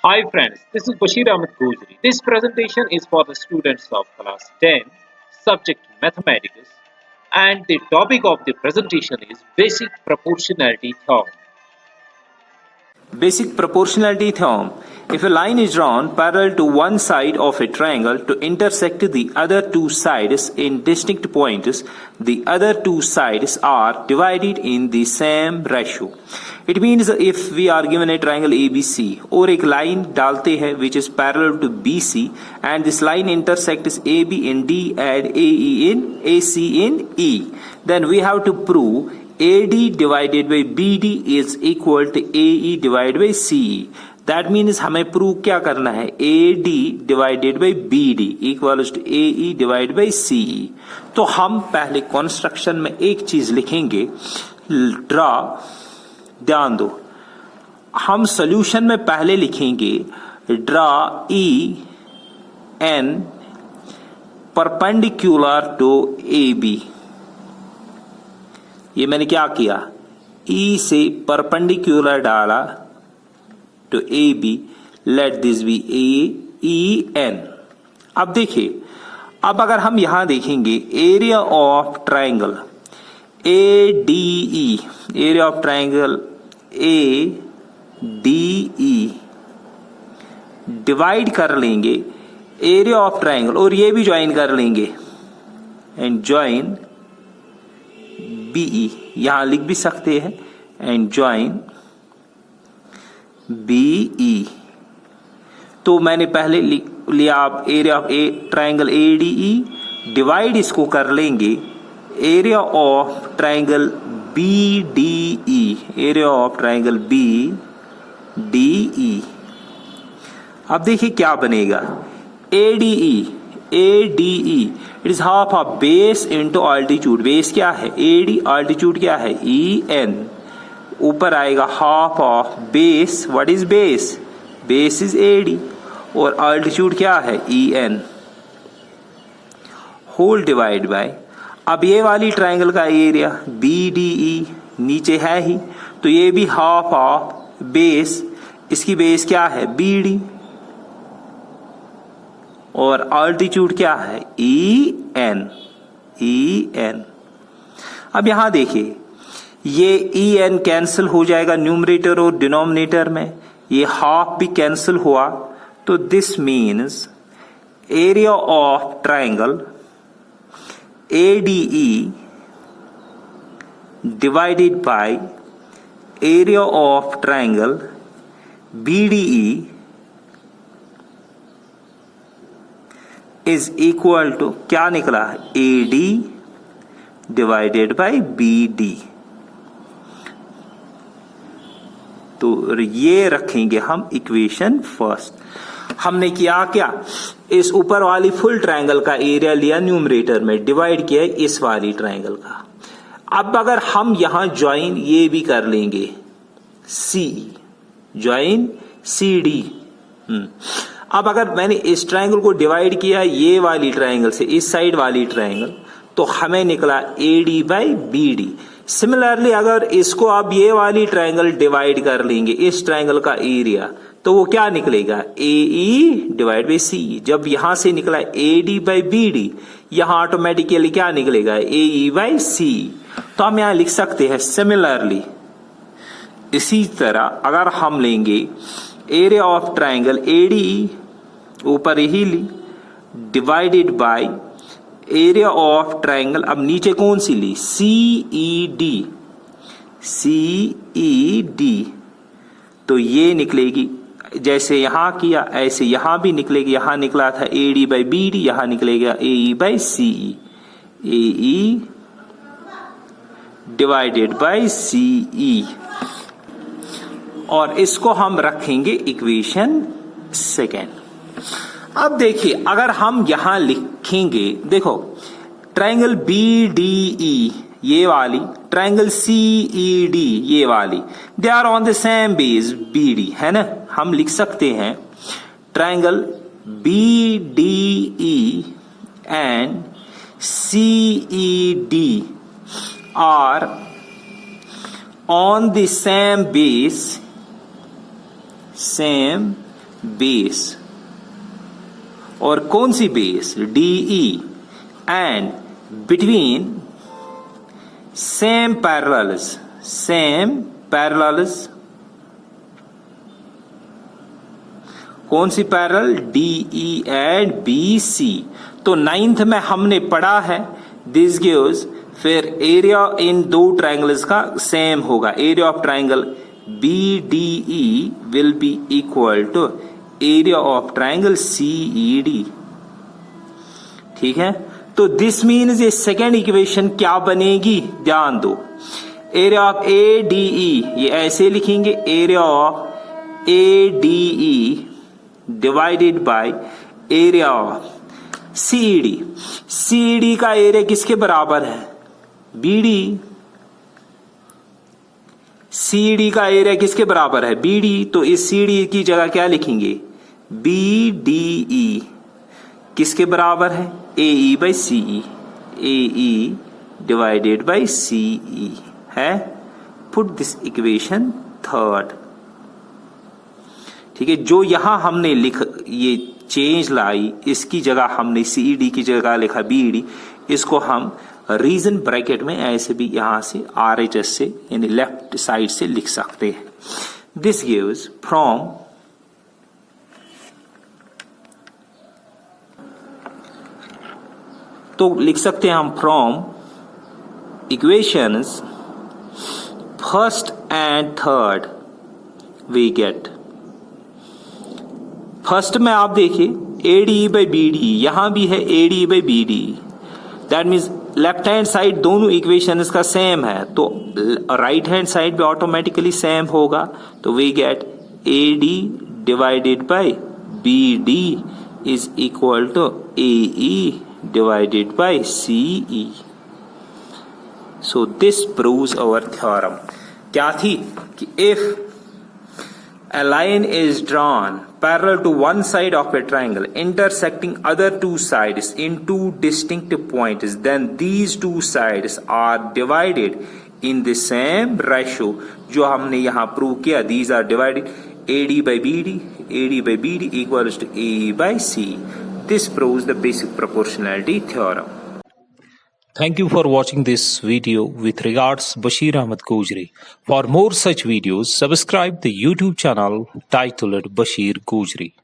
Hi friends, this is Bashir Ahmed Gujri. This presentation is for the students of class 10, subject mathematics, and the topic of the presentation is basic proportionality theorem. Basic proportionality theorem. If a line is drawn parallel to one side of a triangle to intersect the other two sides in distinct points, the other two sides are divided in the same ratio. It means if we are given a triangle ABC और एक line डालते हैं which is parallel to BC and this line intersects AB in D and AE in AC in E, then we have to prove AD divided by BD is equal to AE divided by CE. That means हमें prove क्या करना है AD divided by BD equals to AE divide by CE. तो हम पहले construction में एक चीज लिखेंगे ड्रा. ध्यान दो, हम सॉल्यूशन में पहले लिखेंगे draw EN perpendicular to AB. ये मैंने क्या किया, E से परपेंडिकुलर डाला to AB. Let this be AEN. अब देखिए, अब अगर हम यहां देखेंगे area of triangle ADE, area of triangle ADE divide कर लेंगे एरिया ऑफ ट्राइंगल और ये भी ज्वाइन कर लेंगे एंड ज्वाइन BE. यहां लिख भी सकते हैं एंड ज्वाइन BE. तो मैंने पहले लिया आप area of triangle ADE divide इसको कर लेंगे area of triangle BDE, area of triangle BDE. अब देखिए क्या बनेगा ADE it is half of base into altitude. Base क्या है AD, ऑल्टीट्यूड क्या है EN. ऊपर आएगा half of base. What is base? Base is AD और ऑल्टीट्यूड क्या है EN. होल डिवाइड बाय, अब ये वाली ट्राइंगल का एरिया BDE नीचे है ही, तो ये भी हाफ ऑफ बेस. इसकी बेस क्या है BD और ऑल्टीट्यूड क्या है EN. अब यहां देखिए ये EN कैंसिल हो जाएगा न्यूमरेटर और डिनोमिनेटर में, ये हाफ भी कैंसिल हुआ. तो this means area of triangle ADE divided by area of triangle BDE is equal to क्या निकला AD डिवाइडेड बाय BD. तो ये रखेंगे हम इक्वेशन फर्स्ट. हमने किया क्या, इस ऊपर वाली फुल ट्रायंगल का एरिया लिया न्यूमरेटर में, डिवाइड किया इस वाली ट्रायंगल का. अब अगर हम यहां ज्वाइन ये भी कर लेंगे CE, ज्वाइन CD. अब अगर मैंने इस ट्रायंगल को डिवाइड किया ये वाली ट्रायंगल से इस साइड वाली ट्रायंगल, तो हमें निकला AD बाई BD. सिमिलरली अगर इसको आप ये वाली ट्रायंगल डिवाइड कर लेंगे इस ट्रायंगल का एरिया, तो वो क्या निकलेगा AE डिवाइड बाई CE. जब यहां से निकला AD बाई BD, यहां ऑटोमेटिकली क्या निकलेगा AE बाई CE. तो हम यहां लिख सकते हैं सिमिलरली. इसी तरह अगर हम लेंगे एरिया ऑफ ट्रायंगल ADE ऊपर ही ली divided by area of triangle, अब नीचे कौन सी ली CED. तो ये निकलेगी जैसे यहां किया ऐसे यहां भी निकलेगी. यहां निकला था AD बाई BD, यहां निकलेगा AE by CE. AE divided by CE. और इसको हम रखेंगे इक्वेशन सेकेंड. अब देखिए अगर हम यहां लिखेंगे, देखो ट्रायंगल BDE ये वाली, ट्रायंगल CED ये वाली, they are on the same base BD, है ना. हम लिख सकते हैं triangle BDE and CED are on the same base, और कौन सी बेस? DE, and between same parallels, कौन सी पैरेलल? DE and BC। तो 9th में हमने पढ़ा है दिस गिव्स, फिर एरिया इन दो ट्रायंगल्स का सेम होगा, area of triangle BDE will be equal to area of triangle CED। ठीक है, तो दिस मीन्स ये सेकेंड इक्वेशन क्या बनेगी? ध्यान दो, एरिया ऑफ ADE ये ऐसे लिखेंगे, area of ADE divided by area of CED। CED का एरिया किसके बराबर है? BD। CED का एरिया किसके बराबर है? BD। तो इस CD की जगह क्या लिखेंगे? BDE किसके बराबर है? AE by CE, AE divided by CE है। Put this equation third. ठीक है, जो यहां हमने ये चेंज लाई, इसकी जगह हमने CED की जगह लिखा BD, इसको हम रीजन ब्रैकेट में ऐसे भी यहां से RHS से यानी लेफ्ट साइड से लिख सकते हैं। दिस गिव्स फ्रॉम, तो लिख सकते हैं हम from equations first and third we get. First में आप देखिए ADE बाई BD, यहां भी है ADE by BD, that means left hand side दोनों इक्वेशंस का सेम है, तो राइट हैंड साइड भी ऑटोमेटिकली सेम होगा, तो we get AD divided by BD is equal to AE divided by CE. So this proves our theorem. क्या थी कि if a line is drawn parallel to one side of a triangle intersecting other two sides in two distinct points, then these two sides are divided in the same ratio. जो हमने यहां prove किया, these are divided AD by BD equals to AE by CE. This proves the basic proportionality theorem. Thank you for watching this video. With regards, Bashir Ahmed Gujri. For more such videos, subscribe the YouTube channel titled Bashir Gujri.